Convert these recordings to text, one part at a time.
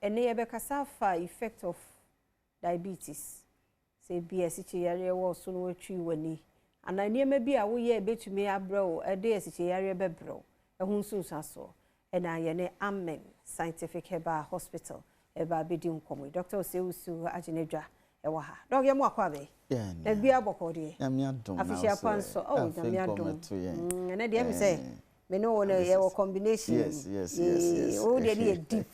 ene ye be kasa fa effect of diabetes say BS yare wo so no atwi wani ana niema bi a wo ye betumi abrew e de esiche yare bebrew ehun sunsa so ena ye ne Amen Scientific Herbal Hospital eba bedi nkomo Dr. Osewusu agenedwa ewa ha dog ye mo akwa be na bia bokode Adom afisia panso oh Adom ene de me say me no wona ye wo combination yes oh de deep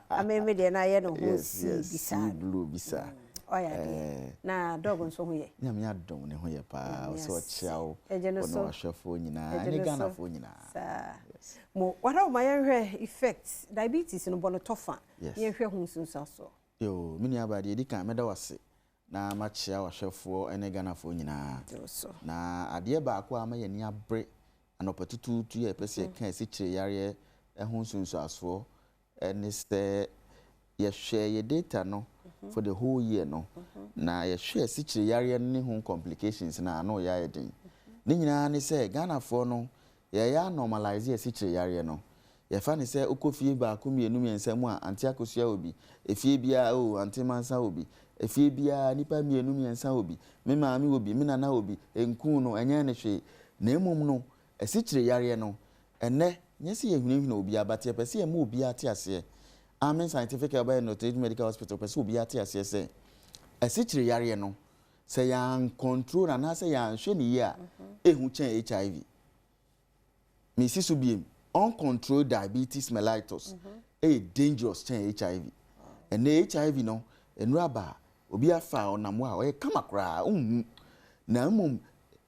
ameme de na ye no ho bisa blue bisa oya na dog nso ho ye Adom ne ho ye pa so chiao ono ahwefo nyina ne Ghana fo nyina mo wara ma yenhwe effect diabetes no bono tofa yenhwe hu sunsa so yo mini abade edi kan meda wase na ma chia ahwefo ene Ghana fo nyina na ade ba akwa ama ye ni abre anopetutu tu ye pese kan esi kire yare ehun sunsu aso ene se ye hwe ye data no for the whole year no na ye hwe esi kire yare ne hun complications na no ya yedin ni nyina ne se Ghana fo no ye ya normalize esi kire yare no ye fa ne se okofie ba akomienu miensam a anti akosua obi efie bia o anti mansa obi efie bia nipa mienu miensa obi me maami obi me nana obi enku no enya ne hwe na emom no esi kire yare no ene nyesi ye hwinhwina obi abate pese ye ma obi ate ase Amen Scientific Herbal Medical Hospital pese obi ate ase se esi kire yare no se ya control na na se ya hwe ne ye a ehu chen HIV mi sisu biem uncontrolled diabetes mellitus dangerous chen HIV and HIV no enraba obi afa onamo a o kama kra na mum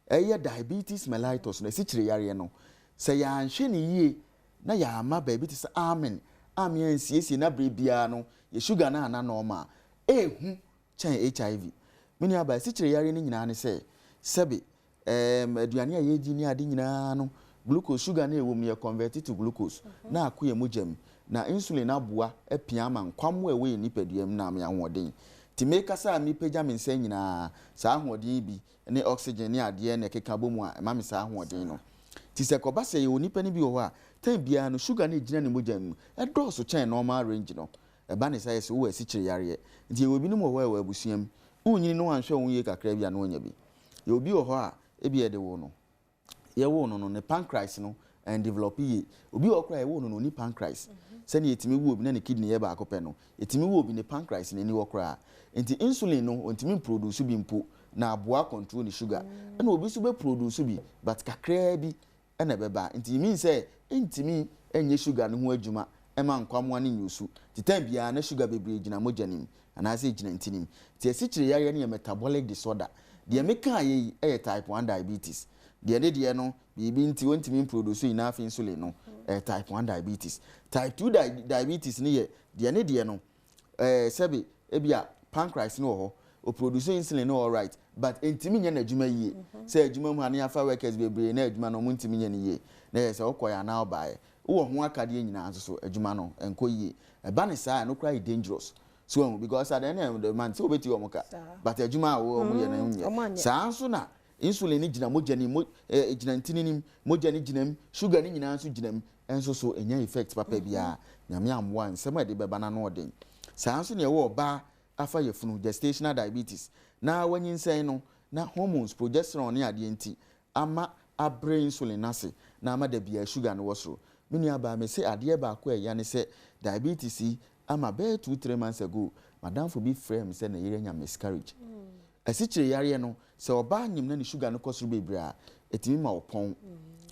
diabetes mellitus no sikire yare no se ya nhwe ne yie na ya ama diabetes amen nsiesie na brebia no ye sugar na ana normal ehu chen HIV mini aba sikire yare ni nyina ne se sebe aduane a yeji ni ade nyina no glucose sugar na ewom ye convert to glucose na akoye mojem na insulin aboa epia ma nkwam ewe ni paduam na me ahoden ti make sa mi pagya me nsa nyina sa ahoden bi ne oxygen ne ade na keka bomu a ma me sa ahoden no ti se koba se ye onipa ni bi wo a tan bia no sugar na ejina ne mojem e dose chen normal range no e ba ne sa ye se wo asikire yare nti ye obi no mo wo abusuam unyini no anhwe wo ye kakra bia no onya bi ye obi wo ho a e bi e de wo no ye wo no ne pancreas no and develop ye obi okra ye wo no ni pancreas se ne yetimi wo obi na ne kidney ye ba akope no yetimi wo obi ne pancreas ne ni okra enti insulin no ontimi produce bi mpo na aboa control ni sugar na obi so be produce bi but kakra bi na beba enti mean say entimi enye sugar ne ho adwuma ema nkwamwa ne nyusu titan bia na sugar bebre gina mojanim ana se gina ntinim ti esikire yare ne metabolic disorder de meka ye type 1 diabetes de no bibi nti wontimi produce enough insulin no type 1 diabetes type 2 diabetes ne ye de no sebe ebia pancreas no ho o produce insulin no all right but entimi nya na adwuma yie say adwuma mu ane afa workers bebre na adwuma no muntimi nya ne yie na ye say okoya na obae wo ho akade nyina so adwuma no enko yie eba ne saa no cry dangerous so because at the end of the month so beti omuka but adwuma wo mu ye na nya saa so na insulin ni gina mojani gina ntininim mojani ginam sugar ni nyina so ginam enso so enya effect papa bia nyame amwa nsema de beba na no oden saa so ne wo ba afa yefunu gestational diabetes na wanyinsen no na hormones progesterone ne ade enti ama abre insulin nase na ama da bia sugar no wosoro menu aba me se ade ba ko eya ne se diabetes ama be 2-3 months ago madam for be frame se na yere nya miscarriage asikire yare no se oba nyim na ne sugar no kosoro bebra etimi ma opon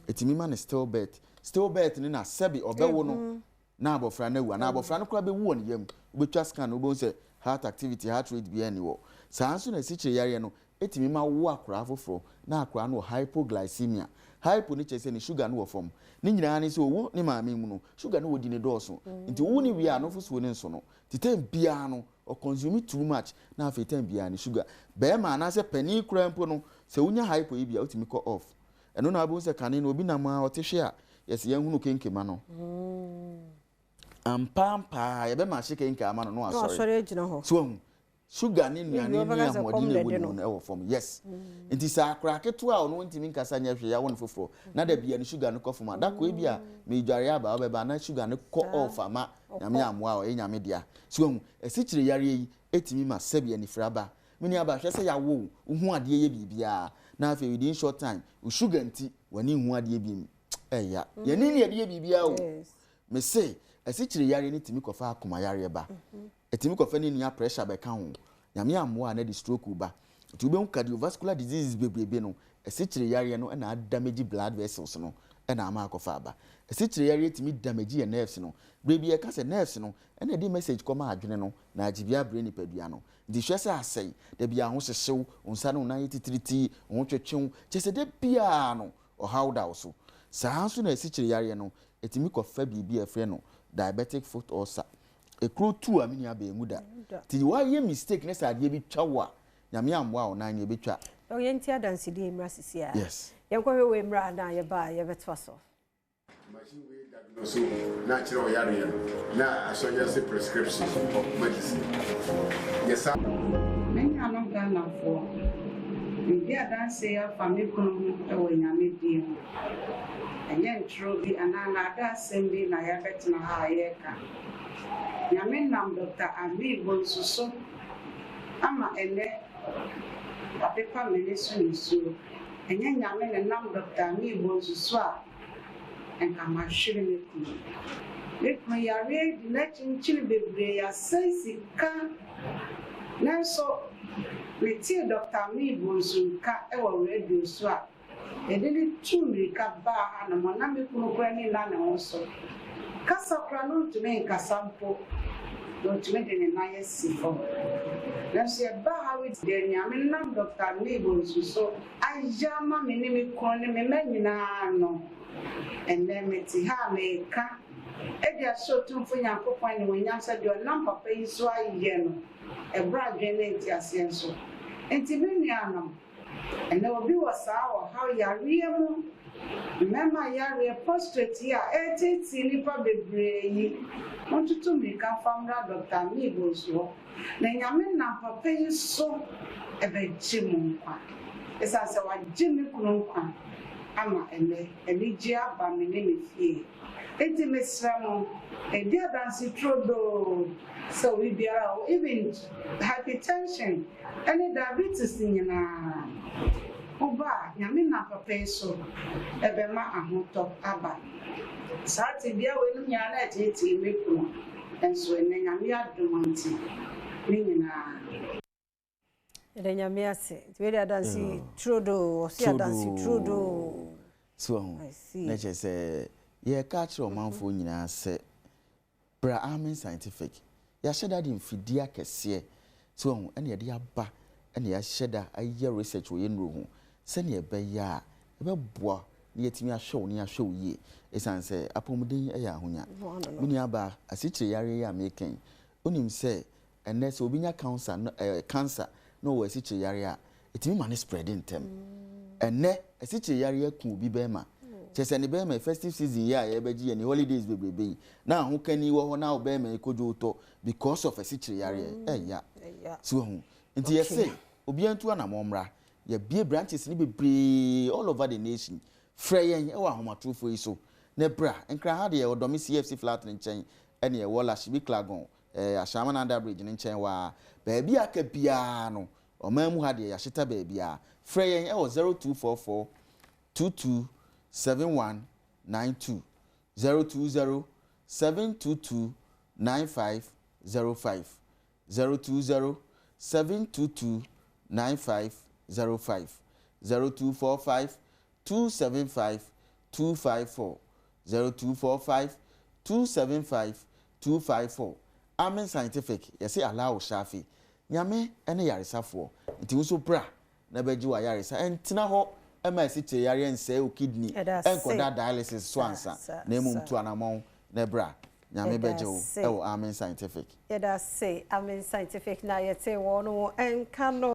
etimi ma ne stillbirth ni na sebi obewo no na abofra na wu na abofra no kra be wu on yam obetwa scan obo se heart activity heart rate bi ani wo saa nso na asikire yare no etimi ma wo akra afoforo na akra no hypoglycemia hypo ni chese ni sugar no wo fom ni nyina ni se owu ni maame mu no sugar no wodi ne dooso nti wo ni wi a no fosuo ne nso no titem bia no o consume too much na afetem bia ni sugar be ma na se pani krampo no se unya hypo yi bia otimi ko off eno na abu se kane no obi na ma otehwe a yes ye hunu kenkema no ampampa ye be ma hye kenkema no asori agina ho sugar ni nuane ni ahodi na woni no e wo form yes nti sa akra keto a ono ntimi nkasa nya hwe ya won foforo na da bia ni sugar no kofo ma da ko e bia me dware aba obeba na sugar no ko off ama nyame amoa o nyame dia so hu esikyire yare yi etimi ma sabia ni fraba mini aba hwe se ya wo hu ade ye bibia na afi within short time o sugar nti wani hu ade bi eya ye ni ade ye bibia o me say esikyire yare ni timi kofa akoma yare ba etimi kofa ni nia pressure be ka ho nyame amoa na di stroke ba to be cardiovascular diseases bebrebe no esikyire yare no na damage blood vessels no na ama akofa ba esikyire yare etimi damage your nerves no brebi e ka se nerves no na di message koma adwene no na agibia brain padua no di hwese asai da bia ho hyehyew onsa no na yetitiriti ho twetwew chese de bia no o howda so saa so na esikyire yare no etimi kofa bibi efre no diabetic foot ulcer ekro 2 amini aba emuda ti wa ye mistake na sa de bi twawa nyame amwa o na ye betwa o ye ntia dance di emra sisi a yes ye ko we emra na ye ba ye betwa so machine we diagnose na chiro o yare na asonya se prescription of medicine yes many anong Ghana for ndi adanse ya family kunu e wo nyame di enye ntro bi anana ada assembly na ya betina ha ye ka nyame nam Dr. Ami Bonsuso ama ene apepa menisu nisu enye nyame ne nam Dr. Ami Bonsuso a enka ma hwere ne ku le ko yare di na chinchiri bebre ya sensi ka nanso Meti Dr. Ami Bonsuso ka e wo radio so a edeni tumi ka ba ha na mona me kunu kwa ni na na so kasa kra no tumi kasa mpo no tumi de na yesifo na se ba ha we de nyame na Dr. Ami Bonsuso ajama me ni me kon ni me manyina no enne meti ha me ka e dia so tumfo nyankopon ni wonya sa de onam papa yi so aye no e bra dwene ti asienso enti me nuanam enne obi wasawo how yare mu mema yare prostate ya etiti nipa bebre yi ontutu mi ka famra Dr. Ami Bonsuso na nyame na papa yi so e be chimu kwa esa se wa jimi kunu kwa ama ene ji aba me ne fie enti mesramo e dia dansi trodo so we biara even hypertension and diabetes nyina oba nyame na papa so ebe ma ahoto aba saati bia we no nya na etiti meku enso ene nyame adomanti ni nyina ede nyame ase we dia dansi trodo o si dansi trodo so na je se ye ka kire omanfo nyina se bra amen scientific ya sheda di mfidia kese so ene ye de aba ene ya sheda aye research wo ye nro hu se ne ebe ya ebe boa ne yetimi ahwew ne ahwew ye esan se apomuden e ya ahonya mini aba asikyire yare ya meken onim se ene se obinya cancer no wo asikyire yare a etimi ma ne spreading tem ene asikyire yare ku obi be ma chese ne be ma festive season ya ye beji ye ni holidays bebrebe na ho kani wo ho na obe ma ekojo to because of asikyire yare ya so hu nti ye say obi antu ana momra ye bie branches ni bebre all over the nation freyen e wa homatrofo yi so ne bra nkra ha de ye odomi CFC flat nchen ene ye wola shibi klagon ashama na under bridge nchen wa baabi aka bia no omamu ha de ya hyeta baabi a freyen e wo 0244 22 7192 020 722 9505 020 722 9505 0245 275 254 0245 275 254 Amen scientific yes allow shafi nyame ene yaresafo nti wo so bra na beji wa yaresa entina ho ema sikyire yare ense o kidney enkoda dialysis so ansa na emum to anamon na bra nyame beje wo e wo Amen scientific yeda say Amen scientific na yete wo no enka no